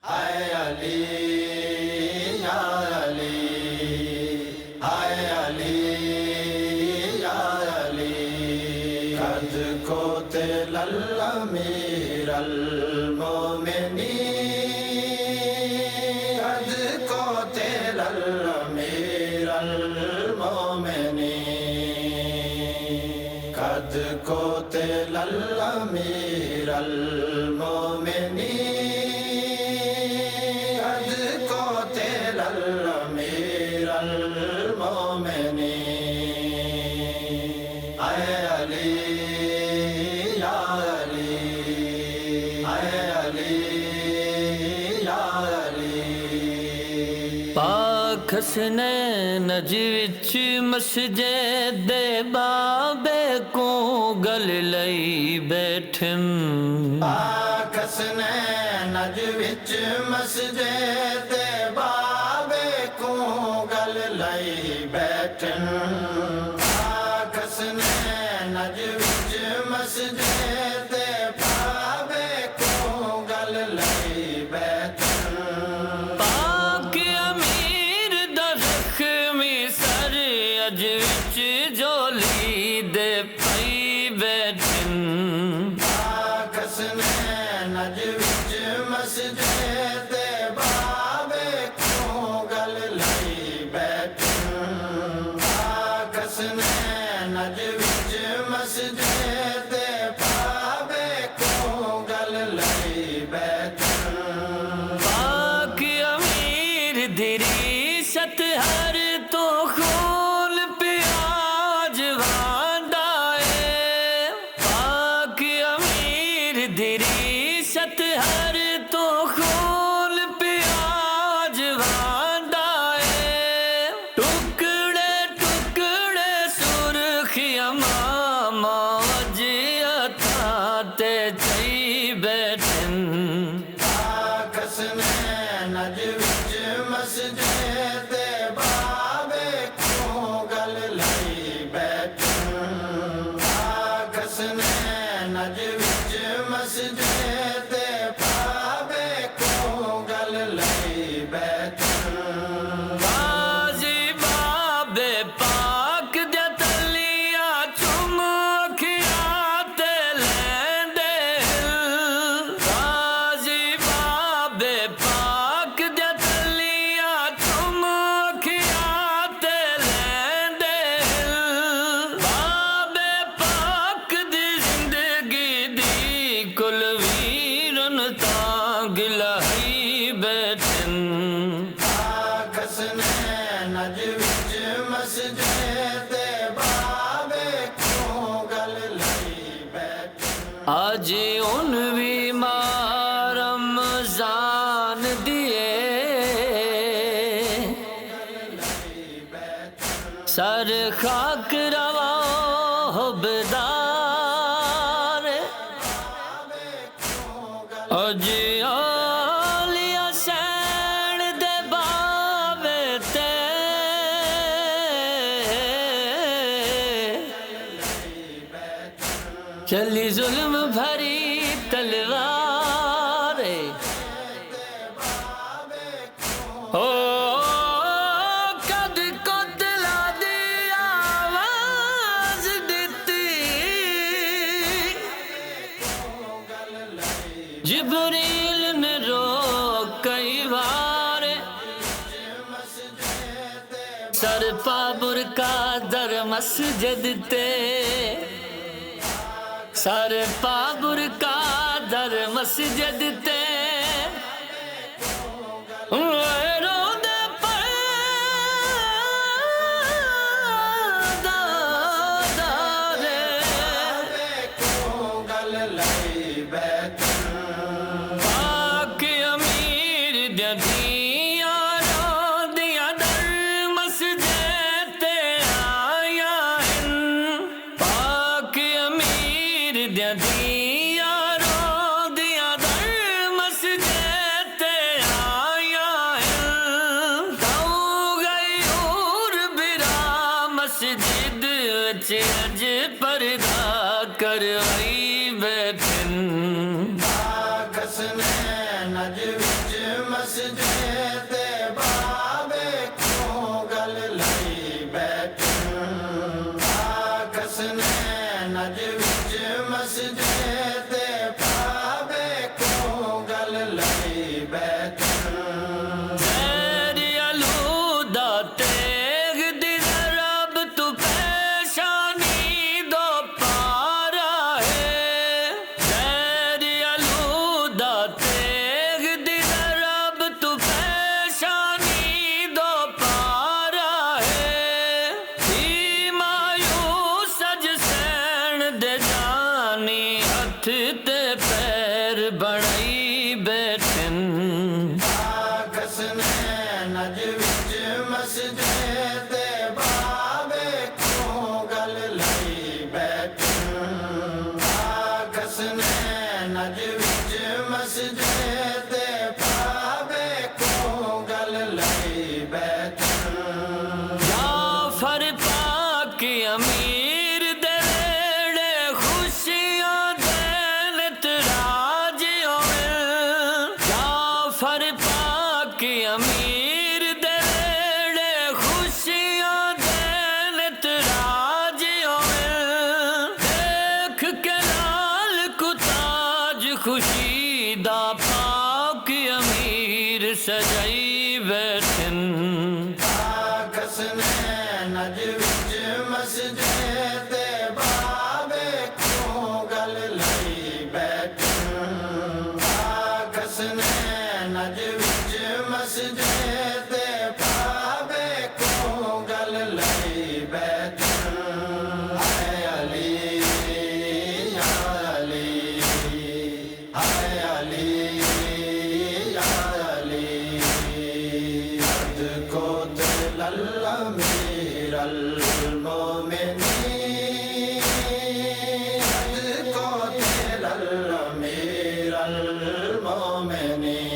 Hi Ali, Ya Ali, Hi Ali, Ya Ali. Kad kote l'amir al-mu'minin, kad kote l'amir al-mu'minin, kad kote l'amir al-mu'minin. الأمير المؤمنين أي علي يا علي أي علي يا علي پاک حسنین وچ مسجد دے بابے کو گل لئی بیٹھن پاک حسنین وچ مسجد دے بابے کو گل لئی بیٹھن پاک حسنین وچ مسجد دے بابے کو گل لئی بیٹھن پاک امیر دا زخمی سر اج وچ جولی دے پئی بیٹھن پاک حسنین وچ مسجد دے بابے کو گل لئی بیٹھن پاک حسنین وچ مسجد دے بابے کو گل لئی بیٹھن پاک امیر دی ریست ہر تو خون پیاج وانڈائے پاک امیر دی ریست ہر تو خون پیاج وانڈائے ٹکڑے ٹکڑے سرخی امام وجیتاں تے چئی بیٹھن پاک حسنین وچ مسجد دے بابے کو گل لئی بیٹھن پاک حسنین وچ مسجد دے بابے کو گل لئی بیٹھن غازی بابے پاک دے تلیاں چم اکھیاں تے لیندے غازی بابے پاک دے تلیاں چم اکھیاں تے لیندے بابے پاک دی زندگی دی کل ویرن تاں گلہی بیٹھن پاک حسنین وچ مسجد دے بابے کو گل لئی بیٹھن آج انوی ماہ رمضان دیے سر خاک روا حبدار اج اولیاء سین دے باوے تے چلی ظلم بھری تلوار او کد کو دلا دی آواز دیتی جبریل نے روک کئی بار سر پا برکا در مسجد تے سر پا برکا در مسجد تے روندے پردہ دارے کو گل لئی بیٹھن پاک امیر دیاں دیاں در مسجد تے آیا ہن پاک امیر دیاں در مسجد تے آیا ہن تو گئی اور برا مسجد وچ اج پردہ کروائی بیٹھن پاک حسنین وچ مسجدے تے بابے کیوں گل لئی بیٹھن آکس نے نج وچ مسجدے تے بابے کیوں گل لئی بیٹھن تیری آلودہ تیغ دی ضرب تو پیشانی دو پارا ہے تیری آلودہ تیغ دی ضرب تو پیشانی دو پارا ہے ہی مایوس سج سین دے جانی ہتھ تے پیر بڑائی بیٹھن آکس نے نج وچ مسجدے تے بابے کیوں گل لئی بیٹھن آکس نے نج وچ مسجدے تے بابے کیوں گل لئی بیٹھن جعفر پاک امیر دے ویڑے خوشیاں دین تراج ہوئے جعفر پاک امیر دے ویڑے خوشیاں دین تراج ہوئے دیکھ کے لال کو تاج خوشی دا پاک امیر سجائی بیٹھن آکس نے نج وچ مسجدے تے بابے کیوں گل لئی بیٹھن آکس نے نج وچ مسجدے تے بابے کیوں گل لئی بیٹھن اے علی یا علی اے علی یا علی حد کو دل امیر المومنین حد کو دل امیر المومنین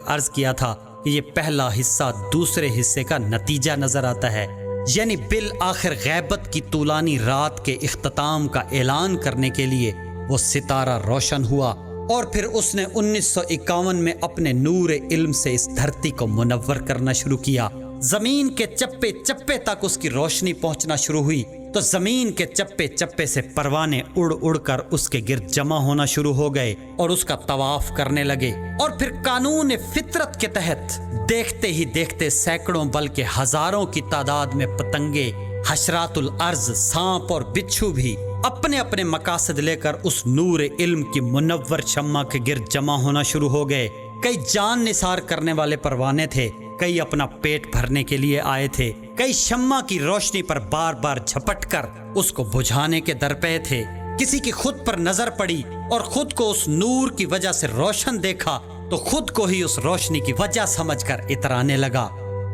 عرض کیا تھا کہ یہ پہلا حصہ دوسرے حصے کا نتیجہ نظر آتا ہے، یعنی بالآخر غیبت کی طولانی رات کے اختتام کا اعلان کرنے کے لیے وہ ستارہ روشن ہوا، اور پھر اس نے 1951 میں اپنے نور علم سے اس دھرتی کو منور کرنا شروع کیا۔ زمین کے چپے چپے تک اس کی روشنی پہنچنا شروع ہوئی تو زمین کے چپے چپے سے پروانے اڑ اڑ کر اس کے گرد جمع ہونا شروع ہو گئے اور اس کا طواف کرنے لگے، اور پھر قانون فطرت کے تحت دیکھتے ہی دیکھتے سینکڑوں بلکہ ہزاروں کی تعداد میں پتنگے، حشرات الارض، سانپ اور بچھو بھی اپنے اپنے مقاصد لے کر اس نور علم کی منور شمع کے گرد جمع ہونا شروع ہو گئے۔ کئی جان نثار کرنے والے پروانے تھے، کئی اپنا پیٹ بھرنے کے لیے آئے تھے، کئی شمع کی روشنی پر بار بار جھپٹ کر اس کو بجھانے کے درپے تھے، کسی کی خود پر نظر پڑی اور خود کو اس نور کی وجہ سے روشن دیکھا تو خود کو ہی اس روشنی کی وجہ سمجھ کر اترانے لگا۔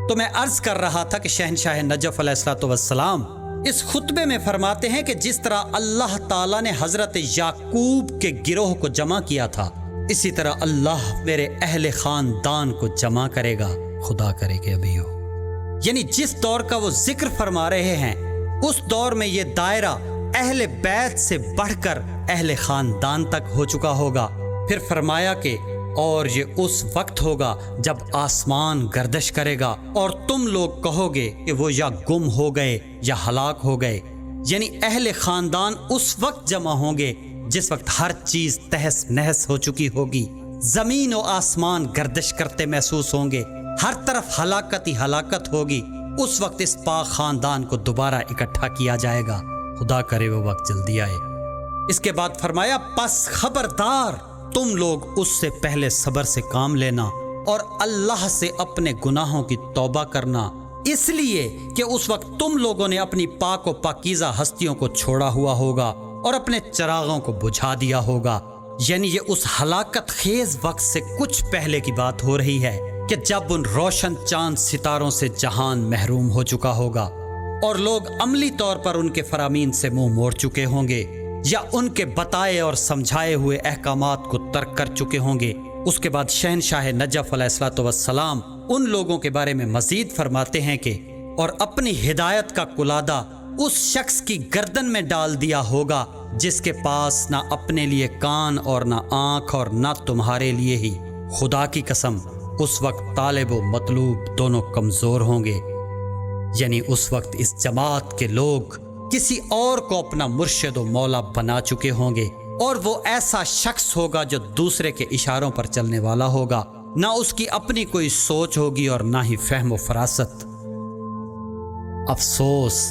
تو میں عرض کر رہا تھا کہ شہنشاہ نجف علیہ الصلوۃ والسلام اس خطبے میں فرماتے ہیں کہ جس طرح اللہ تعالیٰ نے حضرت یعقوب کے گروہ کو جمع کیا تھا، اسی طرح اللہ میرے اہل خاندان کو جمع کرے گا، خدا کرے کہ ابھی ہو۔ یعنی جس دور کا وہ ذکر فرما رہے ہیں اس دور میں یہ دائرہ اہل بیت سے بڑھ کر اہل خاندان تک ہو چکا ہوگا۔ پھر فرمایا کہ اور یہ اس وقت ہوگا جب آسمان گردش کرے گا اور تم لوگ کہو گے کہ وہ یا گم ہو گئے یا ہلاک ہو گئے، یعنی اہل خاندان اس وقت جمع ہوں گے جس وقت ہر چیز تہس نہس ہو چکی ہوگی، زمین و آسمان گردش کرتے محسوس ہوں گے، ہر طرف ہلاکت ہی ہلاکت ہوگی۔ اس وقت اس پاک خاندان کو دوبارہ اکٹھا کیا جائے گا، خدا کرے وہ وقت جلدی آئے۔ اس کے بعد فرمایا پس خبردار تم لوگ اس سے پہلے صبر سے کام لینا اور اللہ سے اپنے گناہوں کی توبہ کرنا، اس لیے کہ اس وقت تم لوگوں نے اپنی پاک و پاکیزہ ہستیوں کو چھوڑا ہوا ہوگا اور اپنے چراغوں کو بجھا دیا ہوگا۔ یعنی یہ اس ہلاکت خیز وقت سے کچھ پہلے کی بات ہو رہی ہے کہ جب ان روشن چاند ستاروں سے جہان محروم ہو چکا ہوگا اور لوگ عملی طور پر ان کے فرامین سے منہ موڑ چکے ہوں گے یا ان کے بتائے اور سمجھائے ہوئے احکامات کو ترک کر چکے ہوں گے۔ اس کے بعد شہنشاہ نجف علیہ الصلوۃ والسلام ان لوگوں کے بارے میں مزید فرماتے ہیں کہ اور اپنی ہدایت کا قلادہ اس شخص کی گردن میں ڈال دیا ہوگا جس کے پاس نہ اپنے لیے کان اور نہ آنکھ اور نہ تمہارے لیے ہی۔ خدا کی قسم اس وقت طالب و مطلوب دونوں کمزور ہوں گے، یعنی اس وقت اس جماعت کے لوگ کسی اور کو اپنا مرشد و مولا بنا چکے ہوں گے، اور وہ ایسا شخص ہوگا جو دوسرے کے اشاروں پر چلنے والا ہوگا، نہ اس کی اپنی کوئی سوچ ہوگی اور نہ ہی فہم و فراست۔ افسوس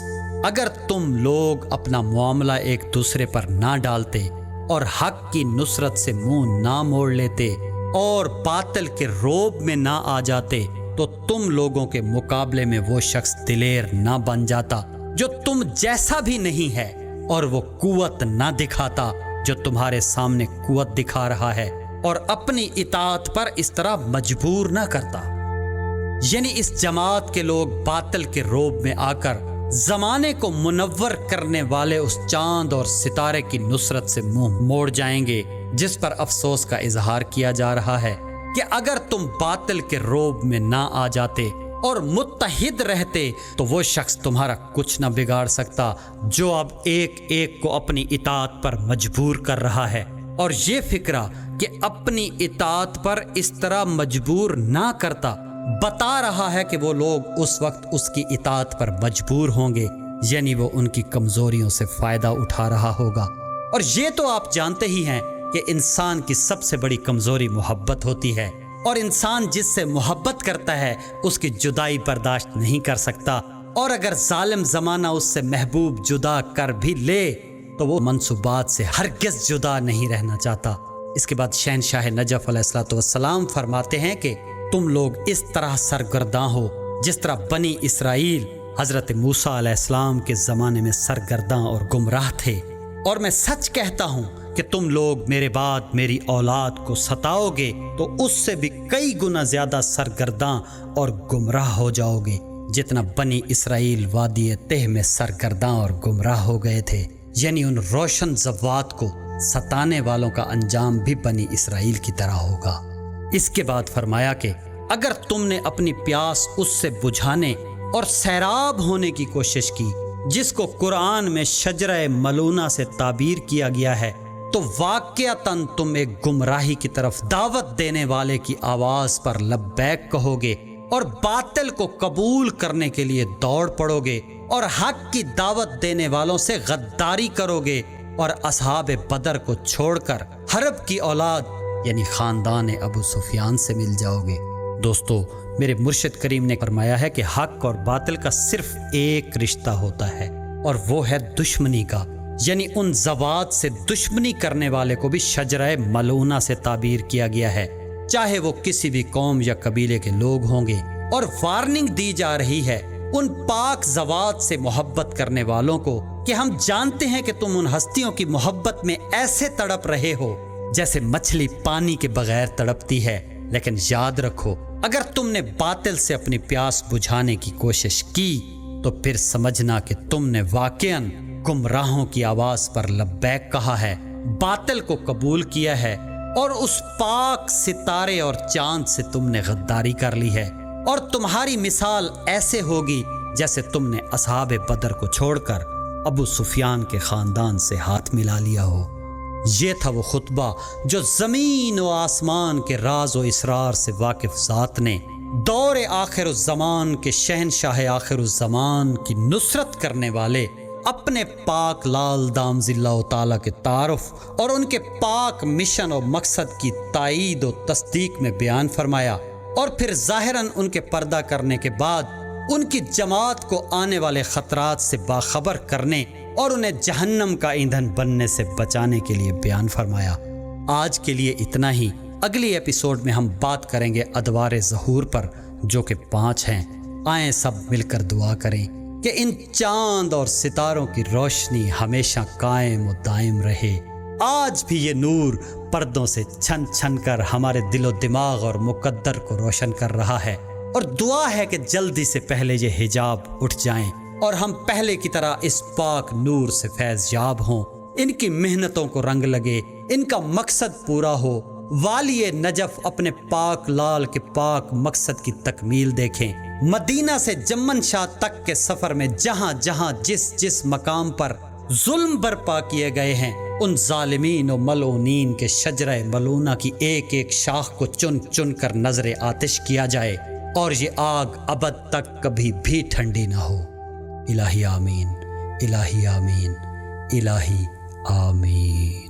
اگر تم لوگ اپنا معاملہ ایک دوسرے پر نہ ڈالتے اور حق کی نصرت سے منہ نہ موڑ لیتے اور باطل کے روب میں نہ آ جاتے تو تم لوگوں کے مقابلے میں وہ شخص دلیر نہ بن جاتا جو تم جیسا بھی نہیں ہے، اور وہ قوت نہ دکھاتا جو تمہارے سامنے قوت دکھا رہا ہے، اور اپنی اطاعت پر اس طرح مجبور نہ کرتا۔ یعنی اس جماعت کے لوگ باطل کے روب میں آ کر زمانے کو منور کرنے والے اس چاند اور ستارے کی نصرت سے منہ موڑ جائیں گے، جس پر افسوس کا اظہار کیا جا رہا ہے کہ اگر تم باطل کے روب میں نہ آ جاتے اور متحد رہتے تو وہ شخص تمہارا کچھ نہ بگاڑ سکتا جو اب ایک ایک کو اپنی اطاعت پر مجبور کر رہا ہے۔ اور یہ فکرہ کہ اپنی اطاعت پر اس طرح مجبور نہ کرتا بتا رہا ہے کہ وہ لوگ اس وقت اس کی اطاعت پر مجبور ہوں گے، یعنی وہ ان کی کمزوریوں سے فائدہ اٹھا رہا ہوگا۔ اور یہ تو آپ جانتے ہی ہیں کہ انسان کی سب سے بڑی کمزوری محبت ہوتی ہے، اور انسان جس سے محبت کرتا ہے اس کی جدائی برداشت نہیں کر سکتا، اور اگر ظالم زمانہ اس سے محبوب جدا کر بھی لے تو وہ منصوبات سے ہرگز جدا نہیں رہنا چاہتا۔ اس کے بعد شہنشاہ نجف علیہ الصلوۃ والسلام فرماتے ہیں کہ تم لوگ اس طرح سرگرداں ہو جس طرح بنی اسرائیل حضرت موسیٰ علیہ السلام کے زمانے میں سرگرداں اور گمراہ تھے، اور میں سچ کہتا ہوں کہ تم لوگ میرے بعد میری اولاد کو ستاؤ گے تو اس سے بھی کئی گنا زیادہ سرگرداں اور گمراہ ہو جاؤ گے جتنا بنی اسرائیل وادی تہ میں سرگرداں اور گمراہ ہو گئے تھے۔ یعنی ان روشن زوات کو ستانے والوں کا انجام بھی بنی اسرائیل کی طرح ہوگا۔ اس کے بعد فرمایا کہ اگر تم نے اپنی پیاس اس سے بجھانے اور سیراب ہونے کی کوشش کی جس کو قرآن میں شجرہ ملونہ سے تعبیر کیا گیا ہے، تو واقعتاً تم ایک گمراہی کی طرف دعوت دینے والے کی آواز پر لبیک کہو گے اور باطل کو قبول کرنے کے لیے دوڑ پڑو گے اور حق کی دعوت دینے والوں سے غداری کرو گے اور اصحاب بدر کو چھوڑ کر حرب کی اولاد یعنی خاندان ابو سفیان سے مل جاؤ گے۔ دوستو، میرے مرشد کریم نے فرمایا ہے کہ حق اور باطل کا صرف ایک رشتہ ہوتا ہے اور وہ ہے دشمنی کا، یعنی ان زوات سے دشمنی کرنے والے کو بھی شجرہ ملونہ سے تعبیر کیا گیا ہے، چاہے وہ کسی بھی قوم یا قبیلے کے لوگ ہوں گے۔ اور وارننگ دی جا رہی ہے ان پاک زوات سے محبت کرنے والوں کو کہ ہم جانتے ہیں کہ تم ان ہستیوں کی محبت میں ایسے تڑپ رہے ہو جیسے مچھلی پانی کے بغیر تڑپتی ہے، لیکن یاد رکھو اگر تم نے باطل سے اپنی پیاس بجھانے کی کوشش کی تو پھر سمجھنا کہ تم نے واقعاً گمراہوں کی آواز پر لبیک کہا ہے، باطل کو قبول کیا ہے اور اس پاک ستارے اور چاند سے تم نے غداری کر لی ہے، اور تمہاری مثال ایسے ہوگی جیسے تم نے اصحاب بدر کو چھوڑ کر ابو سفیان کے خاندان سے ہاتھ ملا لیا ہو۔ یہ تھا وہ خطبہ جو زمین و آسمان کے راز و اسرار سے واقف ذات نے دور آخر الزمان کے شہنشاہ آخر الزمان کی نصرت کرنے والے اپنے پاک لال دامز اللہ تعالیٰ کے تعارف اور ان کے پاک مشن و مقصد کی تائید و تصدیق میں بیان فرمایا، اور پھر ظاہراً ان کے پردہ کرنے کے بعد ان کی جماعت کو آنے والے خطرات سے باخبر کرنے اور انہیں جہنم کا ایندھن بننے سے بچانے کے لیے بیان فرمایا۔ آج کے لیے اتنا ہی، اگلی ایپیسوڈ میں ہم بات کریں گے ادوار ظہور پر جو کہ 5 ہیں۔ آئیں سب مل کر دعا کریں کہ ان چاند اور ستاروں کی روشنی ہمیشہ قائم و دائم رہے۔ آج بھی یہ نور پردوں سے چھن چھن کر ہمارے دل و دماغ اور مقدر کو روشن کر رہا ہے، اور دعا ہے کہ جلدی سے پہلے یہ حجاب اٹھ جائیں اور ہم پہلے کی طرح اس پاک نور سے فیض یاب ہوں، ان کی محنتوں کو رنگ لگے، ان کا مقصد پورا ہو، والی نجف اپنے پاک لال کے پاک مقصد کی تکمیل دیکھیں۔ مدینہ سے جمن شاہ تک کے سفر میں جہاں جہاں جس مقام پر ظلم برپا کیے گئے ہیں، ان ظالمین و ملعونین کے شجرہ ملونہ کی ایک ایک شاخ کو چن چن کر نظر آتش کیا جائے، اور یہ آگ ابد تک کبھی بھی ٹھنڈی نہ ہو۔ الہی آمین، الہی آمین، الہی آمین۔